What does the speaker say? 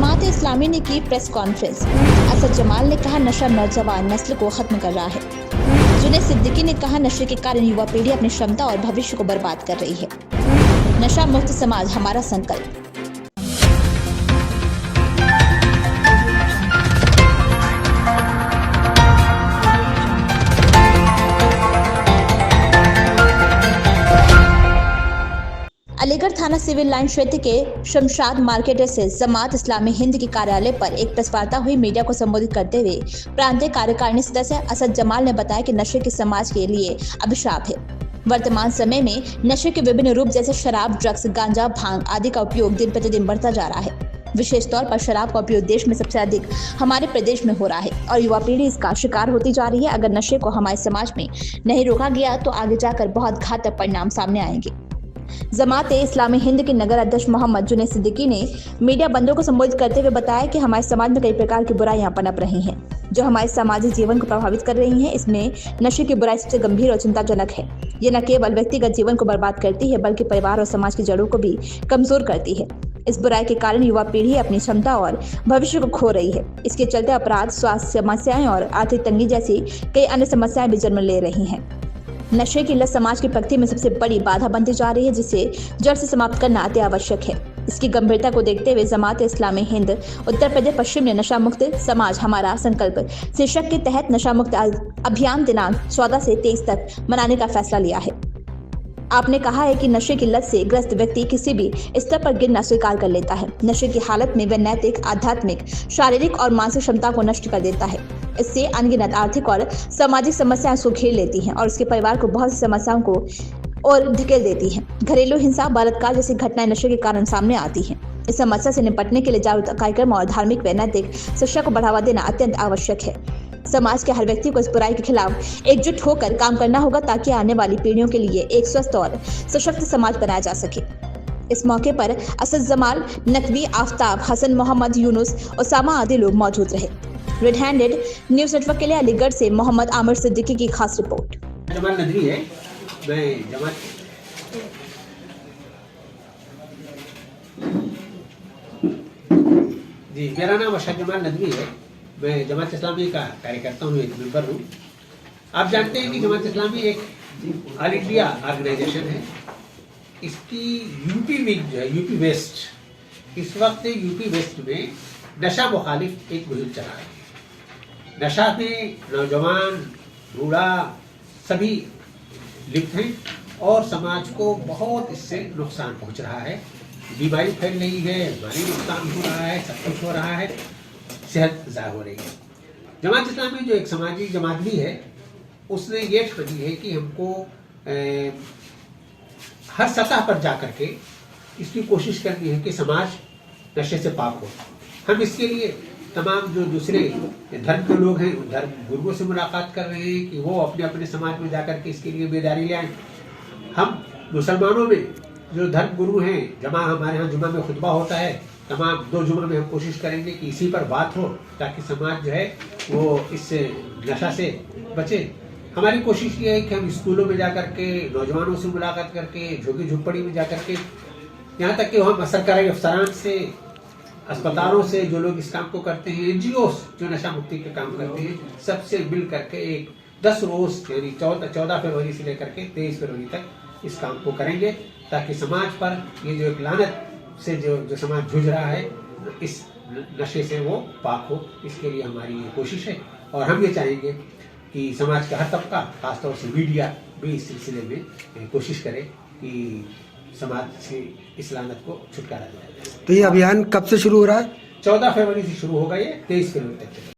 जमात इस्लामी ने की press conference. Asad Jamal ने कहा नशा नौजवान नस्ल को खत्म कर रहा है। जुनैद सिद्दीकी ने कहा नशे के कारण युवा पीढ़ी अपनी क्षमता और भविष्य को बर्बाद कर रही है। नशा मुक्त समाज हमारा संकल्प। अलीगढ़ थाना सिविल लाइन क्षेत्र के शमशाद मार्केट से जमात इस्लामी हिंद के कार्यालय पर एक प्रेस वार्ता हुई। मीडिया को संबोधित करते हुए प्रांतीय कार्यकारिणी सदस्य असद जमाल ने बताया कि नशे के समाज के लिए अभिशाप है। वर्तमान समय में नशे के विभिन्न रूप जैसे शराब, ड्रग्स, गांजा, भांग आदि का उपयोग दिन प्रतिदिन बढ़ता जा रहा है। विशेष तौर पर शराब का उपयोग देश में सबसे अधिक हमारे प्रदेश में हो रहा है और युवा पीढ़ी इसका शिकार होती जा रही है। अगर नशे को हमारे समाज में नहीं रोका गया तो आगे जाकर बहुत घातक परिणाम सामने आएंगे। जमात इस्लामी हिंद के नगर अध्यक्ष मोहम्मद जुनैद सिद्दीकी ने मीडिया बंदों को संबोधित करते हुए बताया कि हमारे समाज में कई प्रकार की बुराइयां पनप रही हैं जो हमारे सामाजिक जीवन को प्रभावित कर रही हैं। इसमें नशे की बुराई सबसे गंभीर और चिंताजनक है। ये न केवल व्यक्तिगत जीवन को बर्बाद करती है बल्कि परिवार और समाज की जड़ों को भी कमजोर करती है। इस बुराई के कारण युवा पीढ़ी अपनी क्षमता और भविष्य को खो रही है। इसके चलते अपराध, स्वास्थ्य समस्याएं और आर्थिक तंगी जैसी कई अन्य समस्याएं भी जन्म ले रही हैं। नशे की लत समाज की प्रगति में सबसे बड़ी बाधा बनती जा रही है जिसे जड़ से समाप्त करना अति आवश्यक है। इसकी गंभीरता को देखते हुए जमात इस्लामी हिंद उत्तर प्रदेश पश्चिम ने नशा मुक्त समाज हमारा संकल्प शीर्षक के तहत नशा मुक्त अभियान दिनांक 14 से 23 तक मनाने का फैसला लिया है। आपने कहा है कि नशे की लत से ग्रस्त व्यक्ति किसी भी स्तर पर गिरना स्वीकार कर लेता है। नशे की हालत में वह नैतिक, आध्यात्मिक, शारीरिक और मानसिक क्षमता को नष्ट कर देता है। इससे अनगिनत आर्थिक और सामाजिक समस्याएं उसको घेर लेती हैं और उसके परिवार को बहुत सी समस्याओं को और धकेल देती हैं। घरेलू हिंसा, बलात्कार जैसी घटनाएं नशे के कारण सामने आती हैं। इस समस्या से निपटने के लिए जागरूकता कार्यक्रम और धार्मिक व नैतिक शिक्षा को बढ़ावा देना अत्यंत आवश्यक है। समाज के हर व्यक्ति को इस बुराई के खिलाफ एकजुट होकर काम करना होगा ताकि आने वाली पीढ़ियों के लिए एक स्वस्थ और सशक्त समाज बनाया जा सके। इस मौके पर असद जमाल, नकवी, आफ्ताब, हसन, मोहम्मद यूनुस, ओसामा आदि लोग मौजूद रहे। रेड हैंडेड न्यूज नेटवर्क के लिए अलीगढ़ से मोहम्मद आमिर सिद्दीकी की खास रिपोर्ट। जमाल नदवी है, मैं जमात जी मेरा नाम असद जमाल नदवी है। मैं जमात इस्लामी का कार्यकर्ता हूँ, एक मेंबर हूँ। आप जानते हैं कि जमात इस्लामी एक ऑल इंडिया ऑर्गेनाइजेशन है। इसकी यूपी विंग जो है, यूपी वेस्ट, इस वक्त यूपी वेस्ट में नशा मुखालिफ एक मुहिम चला है। नशा में नौजवान, बूढ़ा सभी लिप्त हैं और समाज को बहुत इससे नुकसान पहुंच रहा है। बीमारी फैल रही है, माली नुकसान हो रहा है, सब कुछ हो रहा है, सेहत ज़ाया हो रही है। जमात इस्लामी जो एक समाजी जमात भी है, उसने ये ठानी है कि हमको हर सतह पर जा करके इसकी कोशिश करनी है कि समाज नशे से पाक हो। हम इसके लिए तमाम जो दूसरे धर्म के लोग हैं उन धर्म गुरुओं से मुलाकात कर रहे हैं कि वो अपने अपने समाज में जाकर के इसके लिए बेदारी ले आए। हम मुसलमानों में जो धर्म गुरु हैं, हमारे यहाँ जुमा में खुतबा होता है, तमाम 2 जुमा में हम कोशिश करेंगे कि इसी पर बात हो ताकि समाज जो है वो इससे नशा से बचे। हमारी कोशिश ये है कि हम स्कूलों में जाकर के नौजवानों से मुलाकात करके, झुग्गी झुपड़ी में जाकर के, यहाँ तक कि हम सरकारी अफसरान से, अस्पतालों से जो लोग इस काम को करते हैं, एनजीओ जो नशा मुक्ति के काम करते हैं, सबसे मिल करके एक 10 रोज यानी 14 फरवरी से लेकर के 23 फरवरी तक इस काम को करेंगे ताकि समाज पर ये जो एक लानत से जो समाज जूझ रहा है, इस नशे से वो पाक हो। इसके लिए हमारी ये कोशिश है और हम ये चाहेंगे कि समाज का हर तबका, खासतौर से मीडिया भी इस सिलसिले में कोशिश करे कि समाज से इस लानत को छुटकारा दिया जाए। तो ये अभियान कब से शुरू हो रहा है? 14 फरवरी से शुरू होगा, ये 23 फरवरी तक चलेगा।